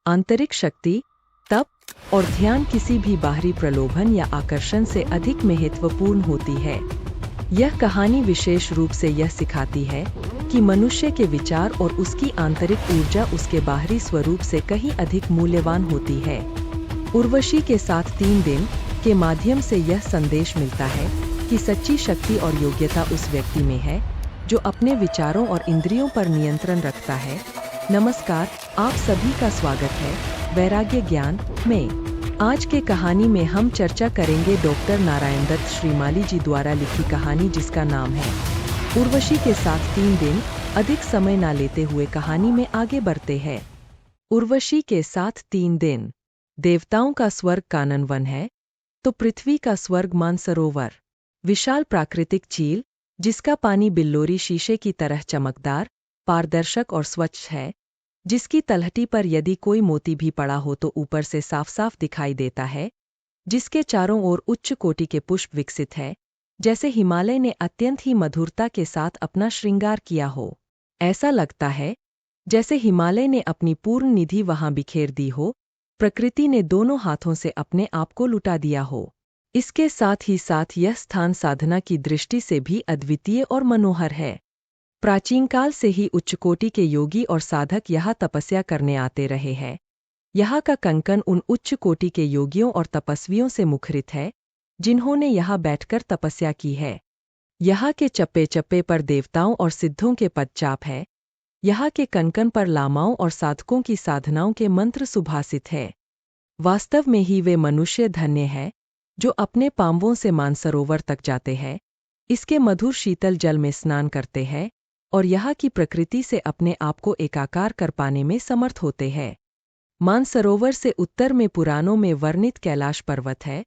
आंतरिक शक्ति, तप और ध्यान किसी भी बाहरी प्रलोभन या आकर्षण से अधिक महत्वपूर्ण होती है। यह कहानी विशेष रूप से यह सिखाती है कि मनुष्य के विचार और उसकी आंतरिक ऊर्जा उसके बाहरी स्वरूप से कहीं अधिक मूल्यवान होती है। उर्वशी के साथ 3 दिन के माध्यम से यह संदेश मिलता है कि सच्ची शक्ति और योग्यता उस व्यक्ति में है जो अपने विचारों और इंद्रियों पर नियंत्रण रखता है। नमस्कार, आप सभी का स्वागत है वैराग्य ज्ञान में। आज के कहानी में हम चर्चा करेंगे डॉक्टर नारायण दत्त श्रीमाली जी द्वारा लिखी कहानी जिसका नाम है उर्वशी के साथ 3 दिन। अधिक समय ना लेते हुए कहानी में आगे बढ़ते हैं। उर्वशी के साथ 3 दिन। देवताओं का स्वर्ग कानन वन है तो पृथ्वी का स्वर्ग मानसरोवर, विशाल प्राकृतिक झील जिसका पानी बिल्लोरी शीशे की तरह चमकदार, पारदर्शक और स्वच्छ है, जिसकी तलहटी पर यदि कोई मोती भी पड़ा हो तो ऊपर से साफ साफ दिखाई देता है, जिसके चारों ओर उच्च कोटि के पुष्प विकसित है, जैसे हिमालय ने अत्यंत ही मधुरता के साथ अपना श्रृंगार किया हो। ऐसा लगता है जैसे हिमालय ने अपनी पूर्ण निधि वहां बिखेर दी हो, प्रकृति ने दोनों हाथों से अपने आप को लुटा दिया हो। इसके साथ ही साथ यह स्थान साधना की दृष्टि से भी अद्वितीय और मनोहर है। प्राचीन काल से ही उच्च कोटि के योगी और साधक यहाँ तपस्या करने आते रहे हैं। यहाँ का कंकन उन उच्च कोटि के योगियों और तपस्वियों से मुखरित है जिन्होंने यहाँ बैठकर तपस्या की है। यहाँ के चप्पे चप्पे पर देवताओं और सिद्धों के पदचाप है। यहाँ के कंकन पर लामाओं और साधकों की साधनाओं के मंत्र सुभाषित है। वास्तव में ही वे मनुष्य धन्य है जो अपने पांवों से मानसरोवर तक जाते हैं, इसके मधुर शीतल जल में स्नान करते हैं और यहाँ की प्रकृति से अपने आप को एकाकार कर पाने में समर्थ होते हैं। मानसरोवर से उत्तर में पुराणों में वर्णित कैलाश पर्वत है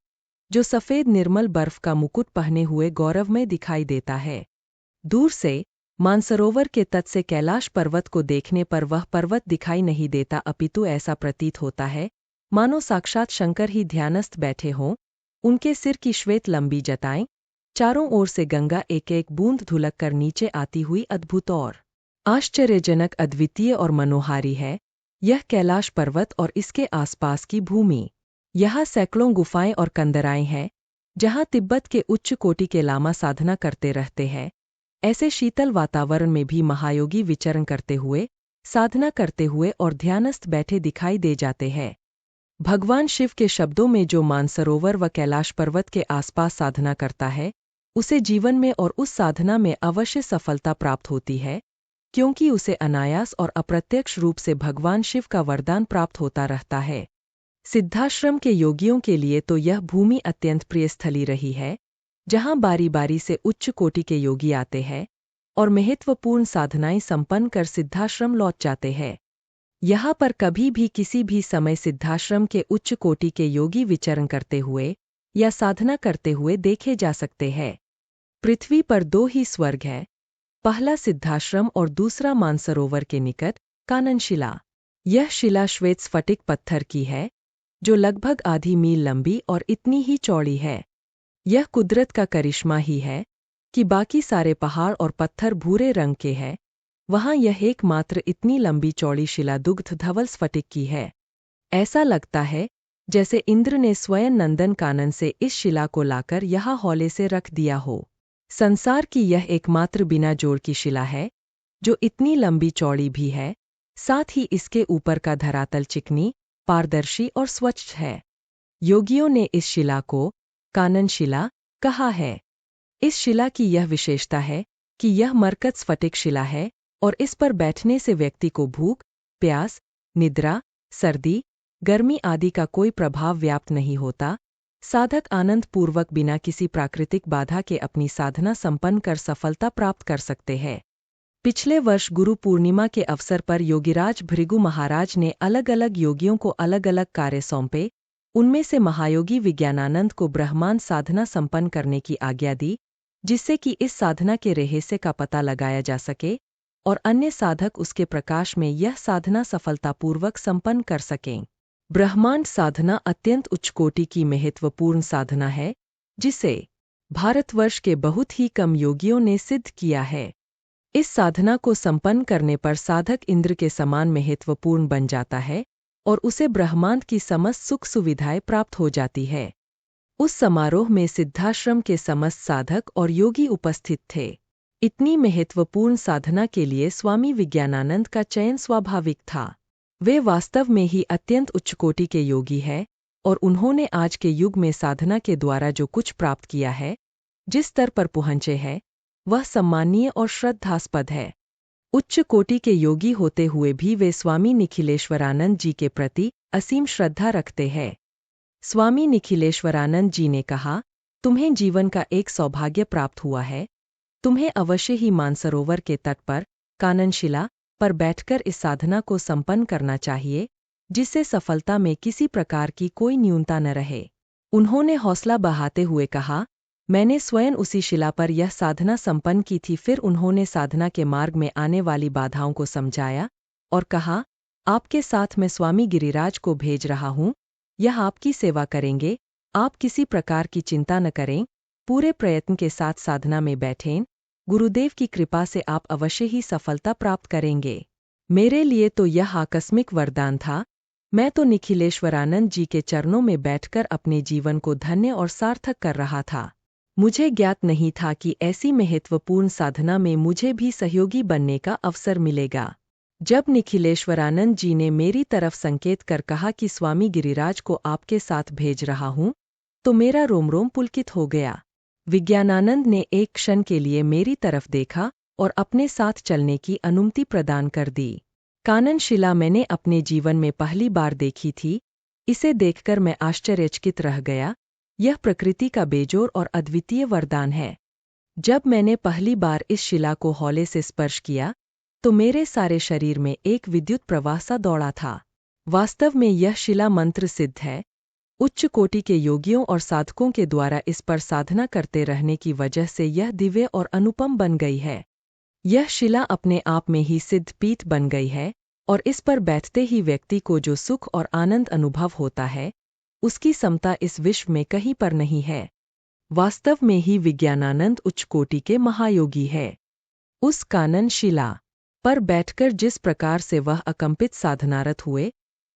जो सफेद निर्मल बर्फ का मुकुट पहने हुए गौरवमय दिखाई देता है। दूर से मानसरोवर के तट से कैलाश पर्वत को देखने पर वह पर्वत दिखाई नहीं देता, अपितु ऐसा प्रतीत होता है मानो साक्षात शंकर ही ध्यानस्थ बैठे हों। उनके सिर की श्वेत लंबी जटाएं, चारों ओर से गंगा एक एक बूंद धुलक कर नीचे आती हुई अद्भुत और आश्चर्यजनक, अद्वितीय और मनोहारी है यह कैलाश पर्वत और इसके आसपास की भूमि। यहाँ सैकड़ों गुफाएं और कंदराएं हैं जहाँ तिब्बत के उच्च कोटि के लामा साधना करते रहते हैं। ऐसे शीतल वातावरण में भी महायोगी विचरण करते हुए, साधना करते हुए और ध्यानस्थ बैठे दिखाई दे जाते हैं। भगवान शिव के शब्दों में जो मानसरोवर व कैलाश पर्वत के आसपास साधना करता है उसे जीवन में और उस साधना में अवश्य सफलता प्राप्त होती है, क्योंकि उसे अनायास और अप्रत्यक्ष रूप से भगवान शिव का वरदान प्राप्त होता रहता है। सिद्धाश्रम के योगियों के लिए तो यह भूमि अत्यंत प्रिय स्थली रही है जहां बारी बारी से उच्च कोटि के योगी आते हैं और महत्वपूर्ण साधनाएं संपन्न कर सिद्धाश्रम लौट जाते हैं। यहाँ पर कभी भी किसी भी समय सिद्धाश्रम के उच्च कोटि के योगी विचरण करते हुए या साधना करते हुए देखे जा सकते हैं। पृथ्वी पर 2 ही स्वर्ग है, पहला सिद्धाश्रम और दूसरा मानसरोवर के निकट काननशिला। यह शिला श्वेत स्फटिक पत्थर की है जो लगभग आधी मील लंबी और इतनी ही चौड़ी है। यह कुदरत का करिश्मा ही है कि बाकी सारे पहाड़ और पत्थर भूरे रंग के हैं, वहां यह एकमात्र इतनी लंबी चौड़ी शिला दुग्ध धवल स्फटिक की है। ऐसा लगता है जैसे इंद्र ने स्वयं नंदन कानन से इस शिला को लाकर यहाँ हौले से रख दिया हो। संसार की यह एकमात्र बिना जोड़ की शिला है जो इतनी लंबी चौड़ी भी है, साथ ही इसके ऊपर का धरातल चिकनी, पारदर्शी और स्वच्छ है। योगियों ने इस शिला को कानन शिला कहा है। इस शिला की यह विशेषता है कि यह मरकत स्फटिक शिला है और इस पर बैठने से व्यक्ति को भूख, प्यास, निद्रा, सर्दी, गर्मी आदि का कोई प्रभाव व्याप्त नहीं होता। साधक आनंद पूर्वक बिना किसी प्राकृतिक बाधा के अपनी साधना संपन्न कर सफलता प्राप्त कर सकते हैं। पिछले वर्ष गुरु पूर्णिमा के अवसर पर योगीराज भृगु महाराज ने अलग अलग योगियों को अलग अलग कार्य सौंपे। उनमें से महायोगी विज्ञानानंद को ब्रह्मांड साधना संपन्न करने की आज्ञा दी, जिससे कि इस साधना के रहस्य का पता लगाया जा सके और अन्य साधक उसके प्रकाश में यह साधना सफलतापूर्वक संपन्न कर सकें। ब्रह्मांड साधना अत्यंत उच्च कोटि की महत्वपूर्ण साधना है जिसे भारतवर्ष के बहुत ही कम योगियों ने सिद्ध किया है। इस साधना को संपन्न करने पर साधक इंद्र के समान महत्वपूर्ण बन जाता है और उसे ब्रह्मांड की समस्त सुख सुविधाएं प्राप्त हो जाती है। उस समारोह में सिद्धाश्रम के समस्त साधक और योगी उपस्थित थे। इतनी महत्वपूर्ण साधना के लिए स्वामी विज्ञानानंद का चयन स्वाभाविक था। वे वास्तव में ही अत्यंत उच्च कोटि के योगी हैं और उन्होंने आज के युग में साधना के द्वारा जो कुछ प्राप्त किया है, जिस स्तर पर पहुंचे हैं, वह सम्माननीय और श्रद्धास्पद है। उच्च कोटि के योगी होते हुए भी वे स्वामी निखिलेश्वरानंद जी के प्रति असीम श्रद्धा रखते हैं। स्वामी निखिलेश्वरानंद जी ने कहा, तुम्हें जीवन का एक सौभाग्य प्राप्त हुआ है। तुम्हें अवश्य ही मानसरोवर के तट पर काननशिला पर बैठकर इस साधना को संपन्न करना चाहिए, जिससे सफलता में किसी प्रकार की कोई न्यूनता न रहे। उन्होंने हौसला बढ़ाते हुए कहा, मैंने स्वयं उसी शिला पर यह साधना संपन्न की थी। फिर उन्होंने साधना के मार्ग में आने वाली बाधाओं को समझाया और कहा, आपके साथ मैं स्वामी गिरिराज को भेज रहा हूँ, यह आपकी सेवा करेंगे। आप किसी प्रकार की चिंता न करें, पूरे प्रयत्न के साथ साधना में बैठें। गुरुदेव की कृपा से आप अवश्य ही सफलता प्राप्त करेंगे। मेरे लिए तो यह आकस्मिक वरदान था। मैं तो निखिलेश्वरानंद जी के चरणों में बैठकर अपने जीवन को धन्य और सार्थक कर रहा था। मुझे ज्ञात नहीं था कि ऐसी महत्वपूर्ण साधना में मुझे भी सहयोगी बनने का अवसर मिलेगा। जब निखिलेश्वरानंद जी ने मेरी तरफ संकेत कर कहा कि स्वामी गिरिराज को आपके साथ भेज रहा हूँ, तो मेरा रोम रोम पुलकित हो गया। विज्ञानानंद ने एक क्षण के लिए मेरी तरफ देखा और अपने साथ चलने की अनुमति प्रदान कर दी। काननशिला मैंने अपने जीवन में पहली बार देखी थी। इसे देखकर मैं आश्चर्यचकित रह गया। यह प्रकृति का बेजोड़ और अद्वितीय वरदान है। जब मैंने पहली बार इस शिला को हौले से स्पर्श किया, तो मेरे सारे शरीर में एक विद्युत प्रवाह सा दौड़ा था। वास्तव में यह शिला मंत्र सिद्ध है। उच्च कोटि के योगियों और साधकों के द्वारा इस पर साधना करते रहने की वजह से यह दिव्य और अनुपम बन गई है। यह शिला अपने आप में ही सिद्ध पीठ बन गई है और इस पर बैठते ही व्यक्ति को जो सुख और आनंद अनुभव होता है, उसकी समता इस विश्व में कहीं पर नहीं है। वास्तव में ही विज्ञानानंद उच्च कोटि के महायोगी है। उस कानन शिला पर बैठकर जिस प्रकार से वह अकंपित साधनारत हुए,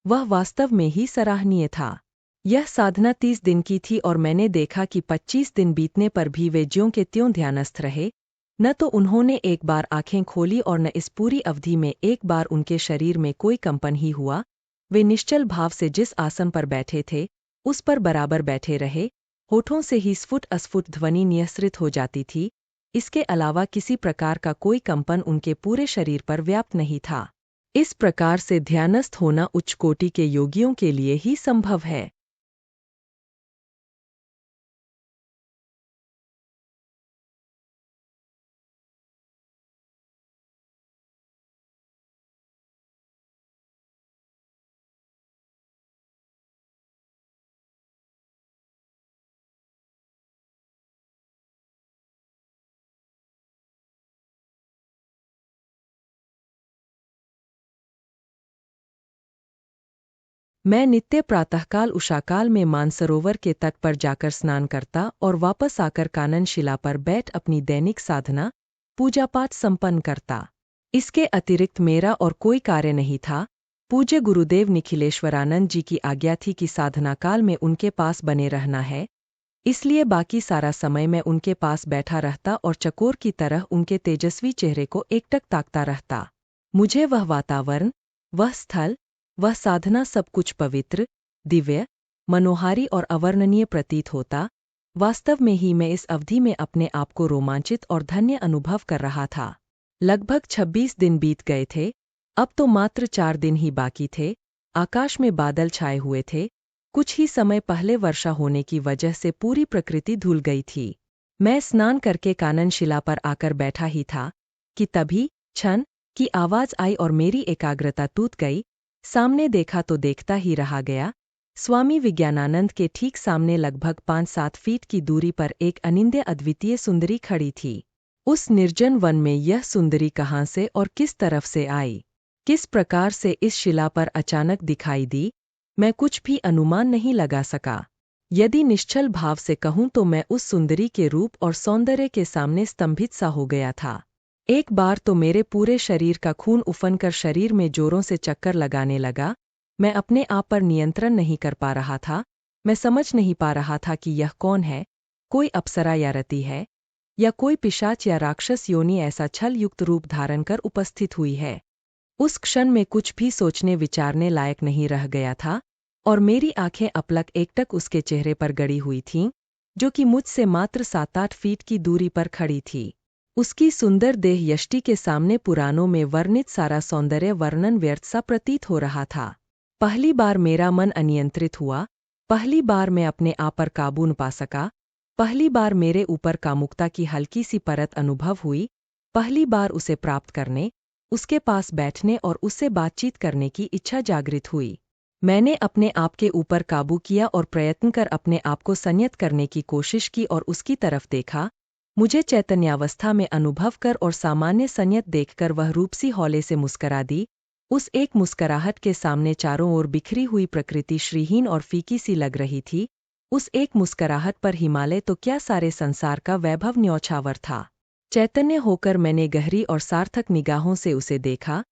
वह वास्तव में ही सराहनीय था। यह साधना 30 दिन की थी और मैंने देखा कि 25 दिन बीतने पर भी वे ज्यों के त्यों ध्यानस्थ रहे। न तो उन्होंने एक बार आंखें खोली और न इस पूरी अवधि में एक बार उनके शरीर में कोई कंपन ही हुआ। वे निश्चल भाव से जिस आसन पर बैठे थे, उस पर बराबर बैठे रहे। होठों से ही स्फुट अस्फुट ध्वनि निःसृत हो जाती थी। इसके अलावा किसी प्रकार का कोई कंपन उनके पूरे शरीर पर व्याप्त नहीं था। इस प्रकार से ध्यानस्थ होना उच्च कोटि के योगियों के लिए ही संभव है। मैं नित्य प्रातःकाल उषाकाल में मानसरोवर के तट पर जाकर स्नान करता और वापस आकर कानन शिला पर बैठ अपनी दैनिक साधना पूजा पाठ संपन्न करता। इसके अतिरिक्त मेरा और कोई कार्य नहीं था। पूज्य गुरुदेव निखिलेश्वरानंद जी की आज्ञा थी कि साधना काल में उनके पास बने रहना है, इसलिए बाकी सारा समय मैं उनके पास बैठा रहता और चकोर की तरह उनके तेजस्वी चेहरे को एकटक ताकता रहता। मुझे वह वातावरण, वह स्थल, वह साधना सब कुछ पवित्र, दिव्य, मनोहारी और अवर्णनीय प्रतीत होता। वास्तव में ही मैं इस अवधि में अपने आप को रोमांचित और धन्य अनुभव कर रहा था। लगभग 26 दिन बीत गए थे। अब तो मात्र 4 दिन ही बाकी थे। आकाश में बादल छाए हुए थे। कुछ ही समय पहले वर्षा होने की वजह से पूरी प्रकृति धुल गई थी। मैं स्नान करके कानन शिला पर आकर बैठा ही था कि तभी छन की आवाज आई और मेरी एकाग्रता टूट गई। सामने देखा तो देखता ही रहा गया। स्वामी विज्ञानानंद के ठीक सामने लगभग 5-7 फीट की दूरी पर एक अनिंद्य अद्वितीय सुंदरी खड़ी थी। उस निर्जन वन में यह सुंदरी कहाँ से और किस तरफ से आई, किस प्रकार से इस शिला पर अचानक दिखाई दी, मैं कुछ भी अनुमान नहीं लगा सका। यदि निश्चल भाव से कहूं तो मैं उस सुंदरी के रूप और सौंदर्य के सामने स्तंभित सा हो गया था। एक बार तो मेरे पूरे शरीर का खून उफनकर शरीर में जोरों से चक्कर लगाने लगा। मैं अपने आप पर नियंत्रण नहीं कर पा रहा था। मैं समझ नहीं पा रहा था कि यह कौन है, कोई अप्सरा या रति है, या कोई पिशाच या राक्षस योनि ऐसा छल युक्त रूप धारण कर उपस्थित हुई है। उस क्षण में कुछ भी सोचने विचारने लायक नहीं रह गया था, और मेरी आंखें अपलक एकटक उसके चेहरे पर गड़ी हुई थीं, जो कि मुझसे मात्र 7-8 फीट की दूरी पर खड़ी थी। उसकी सुंदर देह यष्टि के सामने पुराणों में वर्णित सारा सौंदर्य वर्णन व्यर्थ सा प्रतीत हो रहा था। पहली बार मेरा मन अनियंत्रित हुआ, पहली बार मैं अपने आप पर काबू न पा सका, पहली बार मेरे ऊपर कामुकता की हल्की सी परत अनुभव हुई, पहली बार उसे प्राप्त करने, उसके पास बैठने और उससे बातचीत करने की इच्छा जागृत हुई। मैंने अपने आप के ऊपर काबू किया और प्रयत्न कर अपने आप को संयत करने की कोशिश की और उसकी तरफ देखा। मुझे चैतन्यावस्था में अनुभव कर और सामान्य संयत देखकर वह रूपसी हौले से मुस्करा दी। उस एक मुस्कराहट के सामने चारों ओर बिखरी हुई प्रकृति श्रीहीन और फीकी सी लग रही थी। उस एक मुस्कराहट पर हिमालय तो क्या सारे संसार का वैभव न्यौछावर था। चैतन्य होकर मैंने गहरी और सार्थक निगाहों से उसे देखा।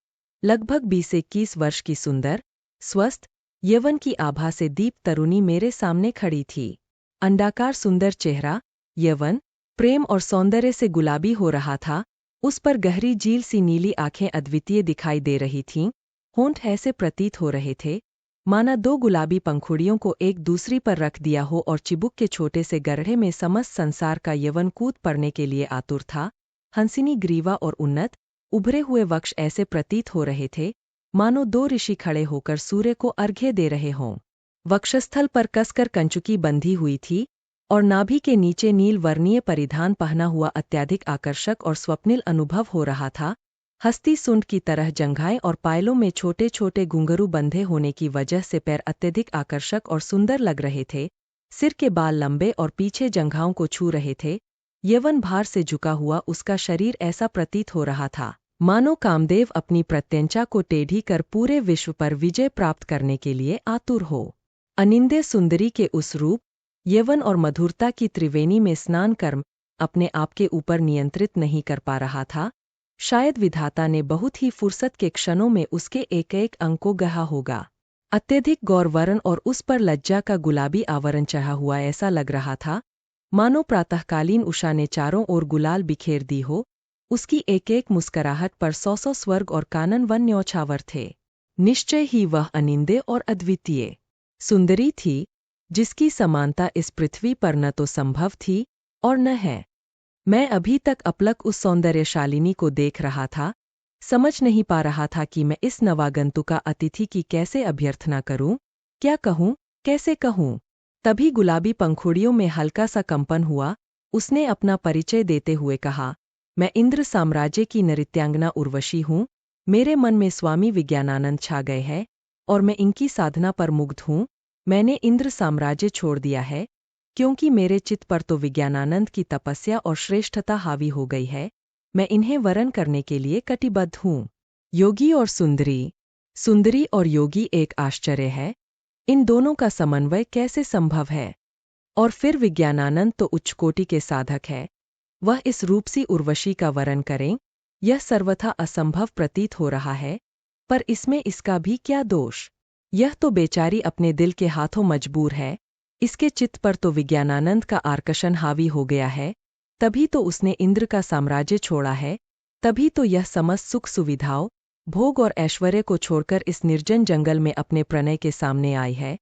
लगभग 20-21 वर्ष की सुंदर, स्वस्थ, यौवन की आभा से दीप तरुणी मेरे सामने खड़ी थी। अंडाकार सुंदर चेहरा, यौवन, प्रेम और सौंदर्य से गुलाबी हो रहा था। उस पर गहरी झील सी नीली आंखें अद्वितीय दिखाई दे रही थीं। होंठ ऐसे प्रतीत हो रहे थे माना दो गुलाबी पंखुड़ियों को एक दूसरी पर रख दिया हो और चिबुक के छोटे से गड्ढे में समस्त संसार का यौवन कूद पड़ने के लिए आतुर था। हंसिनी ग्रीवा और उन्नत, उभरे हुए वक्ष ऐसे प्रतीत हो रहे थे मानो दो ऋषि खड़े होकर सूर्य को अर्घ्य दे रहे हों। वक्षस्थल पर कसकर कंचुकी बंधी हुई थी और नाभि के नीचे नील वर्णीय परिधान पहना हुआ अत्यधिक आकर्षक और स्वप्निल अनुभव हो रहा था। हस्ती सुंड की तरह जंघाएं और पायलों में छोटे छोटे घुंघरू बंधे होने की वजह से पैर अत्यधिक आकर्षक और सुंदर लग रहे थे। सिर के बाल लंबे और पीछे जंघाओं को छू रहे थे। यौवन भार से झुका हुआ उसका शरीर ऐसा प्रतीत हो रहा था मानो कामदेव अपनी प्रत्यंचा को टेढ़ी कर पूरे विश्व पर विजय प्राप्त करने के लिए आतुर हो। अनिंद्य सुंदरी के उस रूप, यौवन और मधुरता की त्रिवेणी में स्नान कर अपने आप के ऊपर नियंत्रित नहीं कर पा रहा था। शायद विधाता ने बहुत ही फुर्सत के क्षणों में उसके एक एक अंग को गढ़ा होगा। अत्यधिक गौरवर्ण और उस पर लज्जा का गुलाबी आवरण चढ़ा हुआ ऐसा लग रहा था मानो प्रातःकालीन उषा ने चारों ओर गुलाल बिखेर दी हो। उसकी एक एक मुस्कराहट पर 100 स्वर्ग और कानन वन न्यौछावर थे। निश्चय ही वह अनिंद्य और अद्वितीय सुंदरी थी, जिसकी समानता इस पृथ्वी पर न तो संभव थी और न है। मैं अभी तक अपलक उस सौंदर्यशालिनी को देख रहा था, समझ नहीं पा रहा था कि मैं इस नवागंतुका अतिथि की कैसे अभ्यर्थना करूं, क्या कहूं, कैसे कहूं। तभी गुलाबी पंखुड़ियों में हल्का सा कंपन हुआ। उसने अपना परिचय देते हुए कहा, मैं इंद्र साम्राज्य की नृत्यांगना उर्वशी हूं। मेरे मन में स्वामी विज्ञानानंद छा गए हैं और मैं इनकी साधना पर मुग्ध हूं। मैंने इंद्र साम्राज्य छोड़ दिया है क्योंकि मेरे चित्त पर तो विज्ञानानंद की तपस्या और श्रेष्ठता हावी हो गई है। मैं इन्हें वरण करने के लिए कटिबद्ध हूँ। योगी और सुंदरी, सुंदरी और योगी एक आश्चर्य है। इन दोनों का समन्वय कैसे संभव है? और फिर विज्ञानानंद तो उच्च कोटि के साधक है, वह इस रूपसी उर्वशी का वरण करें, यह सर्वथा असंभव प्रतीत हो रहा है। पर इसमें इसका भी क्या दोष? यह तो बेचारी अपने दिल के हाथों मजबूर है। इसके चित्त पर तो विज्ञानानंद का आकर्षण हावी हो गया है, तभी तो उसने इंद्र का साम्राज्य छोड़ा है, तभी तो यह समस्त सुख सुविधाओं, भोग और ऐश्वर्य को छोड़कर इस निर्जन जंगल में अपने प्रणय के सामने आई है,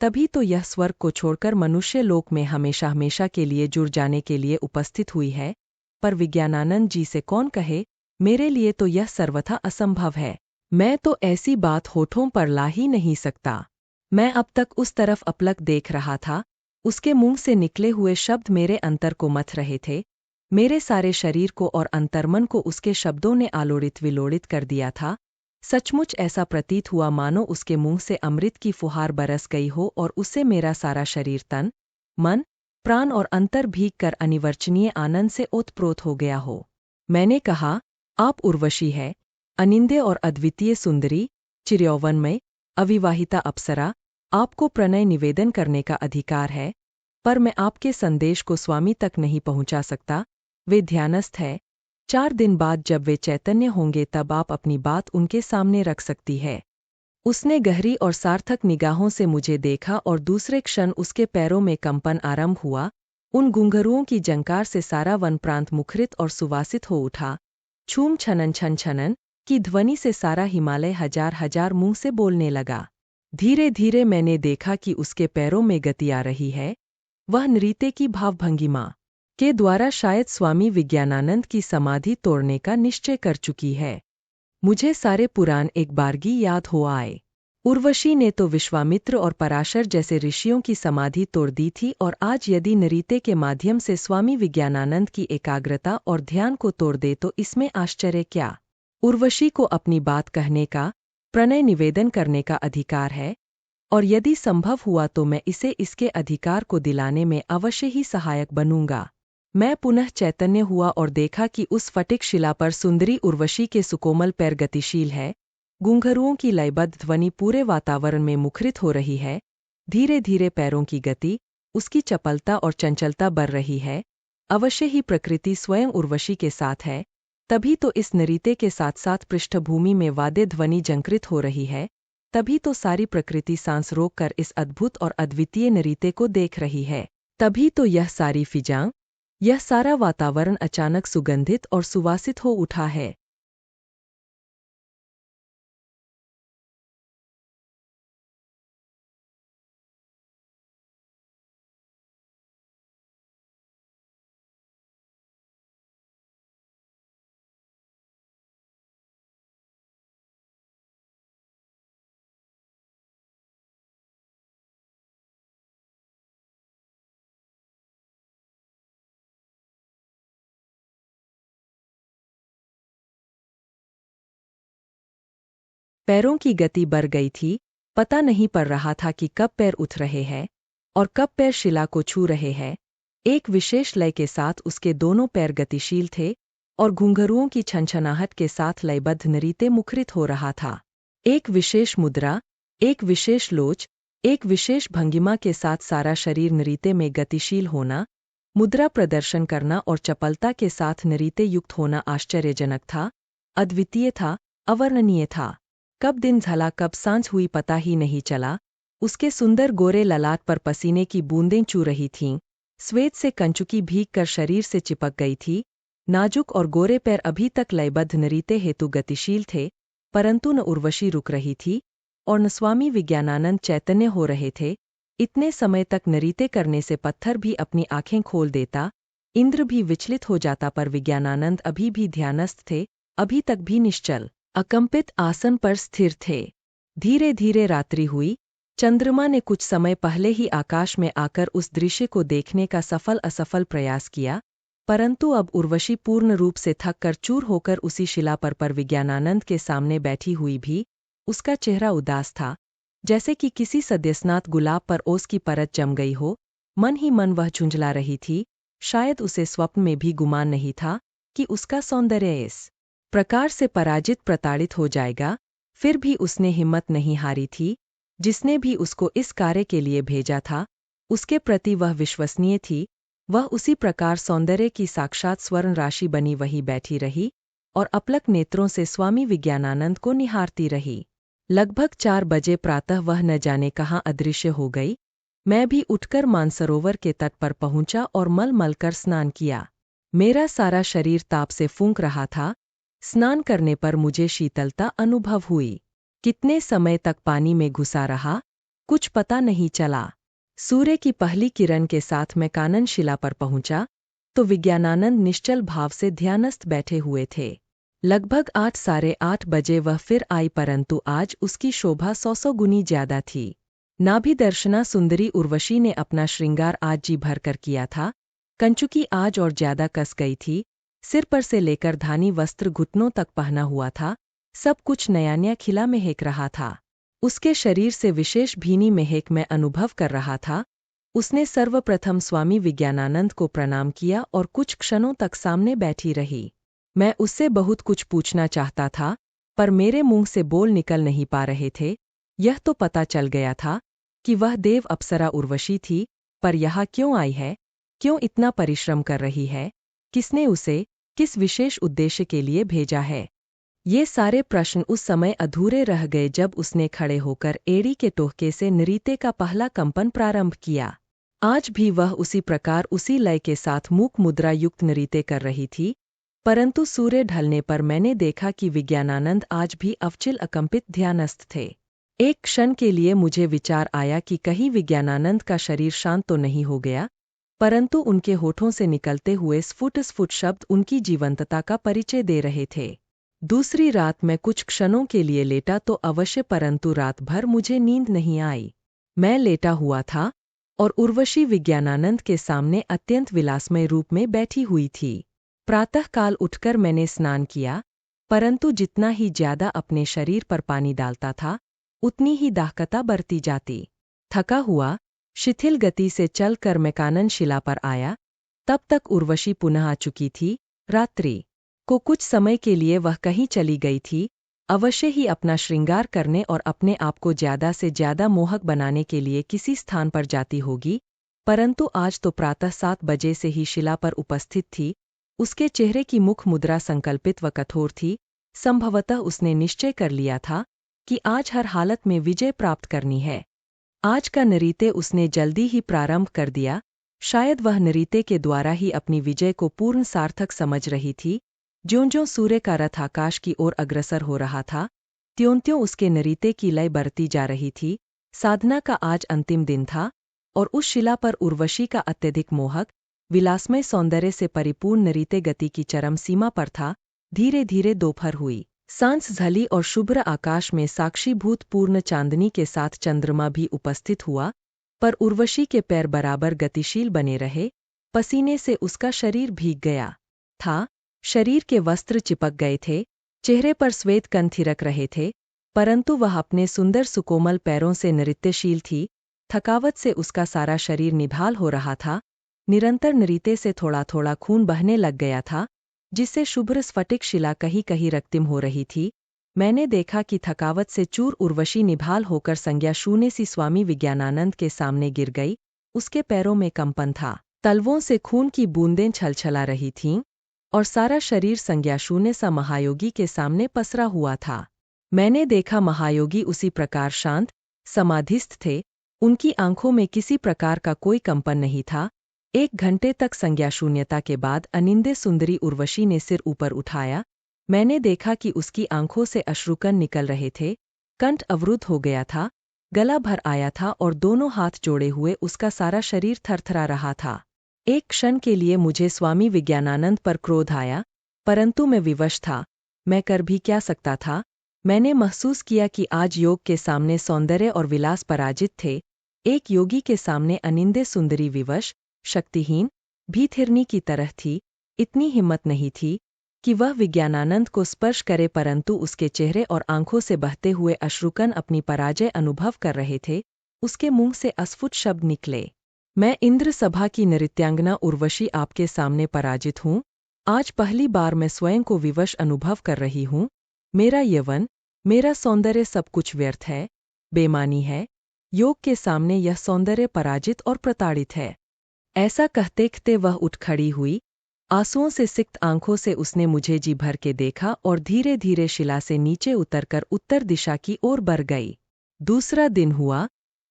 तभी तो यह स्वर्ग को छोड़कर मनुष्य लोक में हमेशा हमेशा के लिए जुड़ जाने के लिए उपस्थित हुई है। पर विज्ञानानंद जी से कौन कहे, मेरे लिए तो यह सर्वथा असंभव है। मैं तो ऐसी बात होठों पर ला ही नहीं सकता। मैं अब तक उस तरफ अपलक देख रहा था, उसके मुंह से निकले हुए शब्द मेरे अंतर को मथ रहे थे। मेरे सारे शरीर को और अंतर्मन को उसके शब्दों ने आलोड़ित विलोड़ित कर दिया था। सचमुच ऐसा प्रतीत हुआ मानो उसके मुंह से अमृत की फुहार बरस गई हो और उससे मेरा सारा शरीर, तन, मन, प्राण और अंतर भीग कर अनिवर्चनीय आनंद से ओतप्रोत हो गया हो। मैंने कहा, आप उर्वशी है, अनिंद्य और अद्वितीय सुंदरी, चिरयौवनमय, अविवाहिता अप्सरा, आपको प्रणय निवेदन करने का अधिकार है, पर मैं आपके संदेश को स्वामी तक नहीं पहुंचा सकता। वे ध्यानस्थ है। 4 दिन बाद जब वे चैतन्य होंगे तब आप अपनी बात उनके सामने रख सकती है। उसने गहरी और सार्थक निगाहों से मुझे देखा और दूसरे क्षण उसके पैरों में कंपन आरंभ हुआ। उन घुंघरुओं की झंकार से सारा वन प्रांत मुखरित और सुवासित हो उठा। छूम छनन छन छनन की ध्वनि से सारा हिमालय हजार हजार मुंह से बोलने लगा। धीरे धीरे मैंने देखा कि उसके पैरों में गति आ रही है। वह नृत्य की भावभंगिमा के द्वारा शायद स्वामी विज्ञानानंद की समाधि तोड़ने का निश्चय कर चुकी है। मुझे सारे पुराण एक बारगी याद हो आए। उर्वशी ने तो विश्वामित्र और पराशर जैसे ऋषियों की समाधि तोड़ दी थी, और आज यदि नृत्य के माध्यम से स्वामी विज्ञानानंद की एकाग्रता और ध्यान को तोड़ दे तो इसमें आश्चर्य क्या। उर्वशी को अपनी बात कहने का, प्रणय निवेदन करने का अधिकार है, और यदि संभव हुआ तो मैं इसे इसके अधिकार को दिलाने में अवश्य ही सहायक बनूंगा। मैं पुनः चैतन्य हुआ और देखा कि उस फटिक शिला पर सुंदरी उर्वशी के सुकोमल पैर गतिशील है। घुंघरुओं की लयबद्ध ध्वनि पूरे वातावरण में मुखरित हो रही है। धीरे धीरे पैरों की गति, उसकी चपलता और चंचलता बढ़ रही है। अवश्य ही प्रकृति स्वयं उर्वशी के साथ है। तभी तो इस नृत्य के साथ साथ पृष्ठभूमि में वाद्य ध्वनि झंकृत हो रही है। तभी तो सारी प्रकृति सांस रोक कर इस अद्भुत और अद्वितीय नृत्य को देख रही है। तभी तो यह सारी फिजां, यह सारा वातावरण अचानक सुगंधित और सुवासित हो उठा है। पैरों की गति बढ़ गई थी। पता नहीं पड़ रहा था कि कब पैर उठ रहे हैं और कब पैर शिला को छू रहे हैं। एक विशेष लय के साथ उसके दोनों पैर गतिशील थे और घुंघरुओं की छनछनाहट के साथ लयबद्ध नृत्य मुखरित हो रहा था। एक विशेष मुद्रा, एक विशेष लोच, एक विशेष भंगिमा के साथ सारा शरीर नृत्य में गतिशील होना, मुद्रा प्रदर्शन करना और चपलता के साथ नृत्य युक्त होना आश्चर्यजनक था, अद्वितीय था, अवर्णनीय था। कब दिन ढला कब सांझ हुई पता ही नहीं चला। उसके सुंदर गोरे ललाट पर पसीने की बूंदें चू रही थीं। श्वेत से कंचुकी भीग कर शरीर से चिपक गई थी। नाजुक और गोरे पैर अभी तक लयबद्ध नृत्य हेतु गतिशील थे, परंतु न उर्वशी रुक रही थी और न स्वामी विज्ञानानंद चैतन्य हो रहे थे। इतने समय तक नृत्य करने से पत्थर भी अपनी आंखें खोल देता, इंद्र भी विचलित हो जाता, पर विज्ञानानंद अभी भी ध्यानस्थ थे, अभी तक भी निश्चल अकंपित आसन पर स्थिर थे। धीरे धीरे रात्रि हुई। चंद्रमा ने कुछ समय पहले ही आकाश में आकर उस दृश्य को देखने का सफल असफल प्रयास किया, परंतु अब उर्वशी पूर्ण रूप से थक कर चूर होकर उसी शिला पर विज्ञानानंद के सामने बैठी हुई भी। उसका चेहरा उदास था, जैसे कि किसी सद्यस्नात गुलाब पर ओस की परत जम गई हो। मन ही मन वह झुंझला रही थी। शायद उसे स्वप्न में भी गुमान नहीं था कि उसका सौंदर्य इस प्रकार से पराजित प्रताड़ित हो जाएगा। फिर भी उसने हिम्मत नहीं हारी थी। जिसने भी उसको इस कार्य के लिए भेजा था, उसके प्रति वह विश्वसनीय थी। वह उसी प्रकार सौंदर्य की साक्षात स्वर्ण राशि बनी वहीं बैठी रही और अपलक नेत्रों से स्वामी विज्ञानानंद को निहारती रही। लगभग 4 बजे प्रातः वह न जाने कहाँ अदृश्य हो गई। मैं भी उठकर मानसरोवर के तट पर पहुंचा और मल मल कर स्नान किया। मेरा सारा शरीर ताप से फूंक रहा था। स्नान करने पर मुझे शीतलता अनुभव हुई। कितने समय तक पानी में घुसा रहा, कुछ पता नहीं चला। सूर्य की पहली किरण के साथ मैं कानन शिला पर पहुंचा तो विज्ञानानंद निश्चल भाव से ध्यानस्थ बैठे हुए थे। लगभग 8 साढ़े 8 बजे वह फिर आई, परंतु आज उसकी शोभा 100 गुनी ज्यादा थी। नाभि दर्शना सुंदरी उर्वशी ने अपना श्रृंगार आज जी भर कर किया था। कंचुकी आज और ज्यादा कस गई थी। सिर पर से लेकर धानी वस्त्र घुटनों तक पहना हुआ था। सब कुछ नया नया खिला महक रहा था। उसके शरीर से विशेष भीनी महक मैं अनुभव कर रहा था। उसने सर्वप्रथम स्वामी विज्ञानानंद को प्रणाम किया और कुछ क्षणों तक सामने बैठी रही। मैं उससे बहुत कुछ पूछना चाहता था, पर मेरे मुंह से बोल निकल नहीं पा रहे थे। यह तो पता चल गया था कि वह देव अप्सरा उर्वशी थी, पर यहाँ क्यों आई है, क्यों इतना परिश्रम कर रही है, किसने उसे किस विशेष उद्देश्य के लिए भेजा है। ये सारे प्रश्न उस समय अधूरे रह गए जब उसने खड़े होकर एड़ी के टोहके से नृत्य का पहला कंपन प्रारंभ किया। आज भी वह उसी प्रकार उसी लय के साथ मूक मुद्रा युक्त नृत्य कर रही थी, परंतु सूर्य ढलने पर मैंने देखा कि विज्ञानानंद आज भी अवचिल अकंपित ध्यानस्थ थे। एक क्षण के लिए मुझे विचार आया कि कहीं विज्ञानानंद का शरीर शांत तो नहीं हो गया, परंतु उनके होठों से निकलते हुए स्फुट शब्द उनकी जीवंतता का परिचय दे रहे थे। दूसरी रात मैं कुछ क्षणों के लिए लेटा तो अवश्य, परंतु रात भर मुझे नींद नहीं आई। मैं लेटा हुआ था और उर्वशी विज्ञानानंद के सामने अत्यंत विलासमय रूप में बैठी हुई थी। प्रातःकाल उठकर मैंने स्नान किया, परंतु जितना ही ज्यादा अपने शरीर पर पानी डालता था, उतनी ही दाहकता बढ़ती जाती। थका हुआ, शिथिल गति से चलकर मैं कानन शिला पर आया। तब तक उर्वशी पुनः आ चुकी थी। रात्रि को कुछ समय के लिए वह कहीं चली गई थी, अवश्य ही अपना श्रृंगार करने और अपने आप को ज्यादा से ज्यादा मोहक बनाने के लिए किसी स्थान पर जाती होगी, परंतु आज तो प्रातः 7 बजे से ही शिला पर उपस्थित थी। उसके चेहरे की मुख मुद्रा संकल्पित व कठोर थी। संभवतः उसने निश्चय कर लिया था कि आज हर हालत में विजय प्राप्त करनी है। आज का नृत्य उसने जल्दी ही प्रारंभ कर दिया। शायद वह नृत्य के द्वारा ही अपनी विजय को पूर्ण सार्थक समझ रही थी। ज्यों-ज्यों सूर्य का रथ आकाश की ओर अग्रसर हो रहा था, त्यों-त्यों उसके नृत्य की लय बढ़ती जा रही थी। साधना का आज अंतिम दिन था और उस शिला पर उर्वशी का अत्यधिक मोहक, विलासमय सौंदर्य से परिपूर्ण नृत्य गति की चरम सीमा पर था। धीरे धीरे दोपहर हुई, सांझ झली और शुभ्र आकाश में साक्षीभूत पूर्ण चांदनी के साथ चंद्रमा भी उपस्थित हुआ, पर उर्वशी के पैर बराबर गतिशील बने रहे। पसीने से उसका शरीर भीग गया था, शरीर के वस्त्र चिपक गए थे, चेहरे पर श्वेत कण थिरक रहे थे, परंतु वह अपने सुंदर सुकोमल पैरों से नृत्यशील थी। थकावट से उसका सारा शरीर निभाल हो रहा था। निरंतर नृत्य से थोड़ा थोड़ा खून बहने लग गया था, जिससे शुभ्र स्फटिक शिला कहीं कहीं रक्तिम हो रही थी। मैंने देखा कि थकावट से चूर उर्वशी निभाल होकर संज्ञा शून्य सी स्वामी विज्ञानानंद के सामने गिर गई। उसके पैरों में कंपन था, तलवों से खून की बूंदें छलछला रही थीं और सारा शरीर संज्ञा शून्य सा महायोगी के सामने पसरा हुआ था। मैंने देखा महायोगी उसी प्रकार शांत, समाधिस्थ थे। उनकी आंखों में किसी प्रकार का कोई कंपन नहीं था। 1 घंटे तक संज्ञा शून्यता के बाद अनिंद्य सुंदरी उर्वशी ने सिर ऊपर उठाया। मैंने देखा कि उसकी आंखों से अश्रुकण निकल रहे थे, कंठ अवरुद्ध हो गया था, गला भर आया था और दोनों हाथ जोड़े हुए उसका सारा शरीर थरथरा रहा था। एक क्षण के लिए मुझे स्वामी विज्ञानानंद पर क्रोध आया, परंतु मैं विवश था। मैं कर भी क्या सकता था। मैंने महसूस किया कि आज योग के सामने सौंदर्य और विलास पराजित थे। एक योगी के सामने अनिंद्य सुंदरी विवश, शक्तिहीन, भीथिरनी की तरह थी। इतनी हिम्मत नहीं थी कि वह विज्ञानानंद को स्पर्श करे, परंतु उसके चेहरे और आंखों से बहते हुए अश्रुकण अपनी पराजय अनुभव कर रहे थे। उसके मुंह से अस्फुट शब्द निकले, मैं इंद्र सभा की नृत्यांगना उर्वशी आपके सामने पराजित हूँ। आज पहली बार मैं स्वयं को विवश अनुभव कर रही हूँ। मेरा यौवन, मेरा सौंदर्य सब कुछ व्यर्थ है, बेमानी है। योग के सामने यह सौंदर्य पराजित और प्रताड़ित है। ऐसा कहते कहते वह उठ खड़ी हुई। आंसुओं से सिक्त आंखों से उसने मुझे जी भर के देखा और धीरे धीरे शिला से नीचे उतरकर उत्तर दिशा की ओर बढ़ गई। दूसरा दिन हुआ।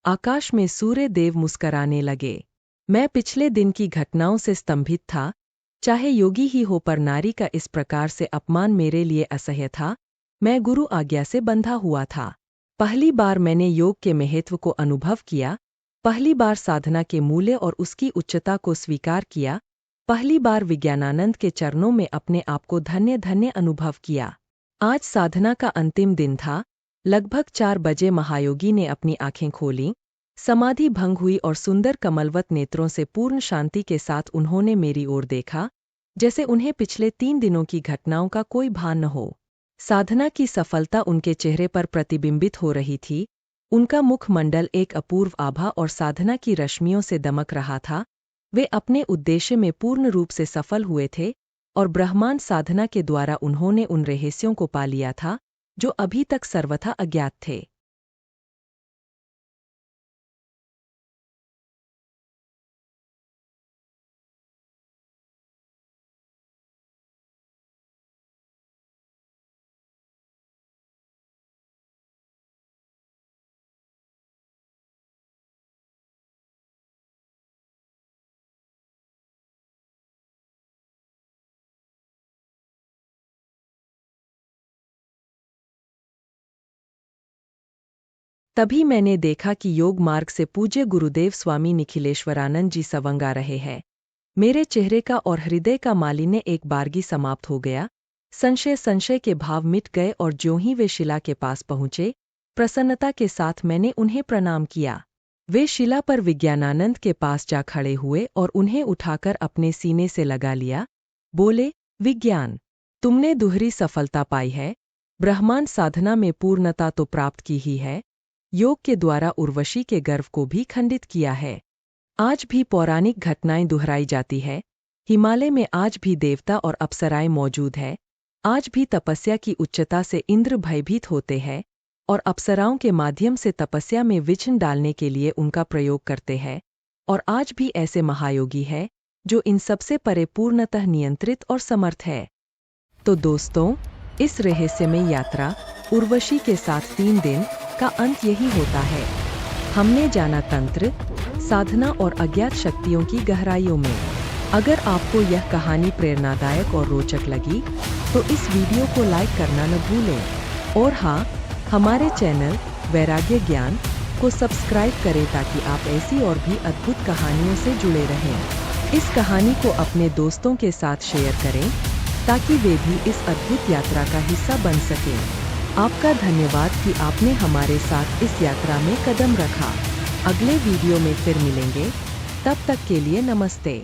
आकाश में सूर्य देव मुस्कराने लगे। मैं पिछले दिन की घटनाओं से स्तंभित था। चाहे योगी ही हो, पर नारी का इस प्रकार से अपमान मेरे लिए असह्य था। मैं गुरु आज्ञा से बंधा हुआ था। पहली बार मैंने योग के महत्व को अनुभव किया। पहली बार साधना के मूल्य और उसकी उच्चता को स्वीकार किया। पहली बार विज्ञानानंद के चरणों में अपने आप को धन्य धन्य अनुभव किया। आज साधना का अंतिम दिन था। लगभग 4 बजे महायोगी ने अपनी आंखें खोलीं। समाधि भंग हुई और सुंदर कमलवत नेत्रों से पूर्ण शांति के साथ उन्होंने मेरी ओर देखा, जैसे उन्हें पिछले 3 दिनों की घटनाओं का कोई भान न हो। साधना की सफलता उनके चेहरे पर प्रतिबिंबित हो रही थी। उनका मुखमंडल एक अपूर्व आभा और साधना की रश्मियों से दमक रहा था। वे अपने उद्देश्य में पूर्ण रूप से सफल हुए थे और ब्रह्मांड साधना के द्वारा उन्होंने उन रहस्यों को पा लिया था जो अभी तक सर्वथा अज्ञात थे। तभी मैंने देखा कि योग मार्ग से पूज्य गुरुदेव स्वामी निखिलेश्वरानंद जी सवंग आ रहे हैं। मेरे चेहरे का और हृदय का मालिन्य एक बारगी समाप्त हो गया। संशय के भाव मिट गए और ज्यों ही वे शिला के पास पहुंचे, प्रसन्नता के साथ मैंने उन्हें प्रणाम किया। वे शिला पर विज्ञानानंद के पास जा खड़े हुए और उन्हें उठाकर अपने सीने से लगा लिया। बोले, विज्ञान, तुमने दुहरी सफलता पाई है। ब्रह्मांड साधना में पूर्णता तो प्राप्त की ही है, योग के द्वारा उर्वशी के गर्व को भी खंडित किया है। आज भी पौराणिक घटनाएं दोहराई जाती है। हिमालय में आज भी देवता और अप्सराएं मौजूद है। आज भी तपस्या की उच्चता से इंद्र भयभीत होते हैं और अप्सराओं के माध्यम से तपस्या में विघ्न डालने के लिए उनका प्रयोग करते हैं। और आज भी ऐसे महायोगी है जो इन सबसे परे पूर्णतः नियंत्रित और समर्थ है। तो दोस्तों, इस रहस्यमय यात्रा उर्वशी के साथ 3 दिन का अंत यही होता है। हमने जाना तंत्र, साधना और अज्ञात शक्तियों की गहराइयों में। अगर आपको यह कहानी प्रेरणादायक और रोचक लगी तो इस वीडियो को लाइक करना न भूलें। और हाँ, हमारे चैनल वैराग्य ज्ञान को सब्सक्राइब करें ताकि आप ऐसी और भी अद्भुत कहानियों से जुड़े रहें। इस कहानी को अपने दोस्तों के साथ शेयर करें ताकि वे भी इस अद्भुत यात्रा का हिस्सा बन सकें। आपका धन्यवाद कि आपने हमारे साथ इस यात्रा में कदम रखा। अगले वीडियो में फिर मिलेंगे, तब तक के लिए नमस्ते।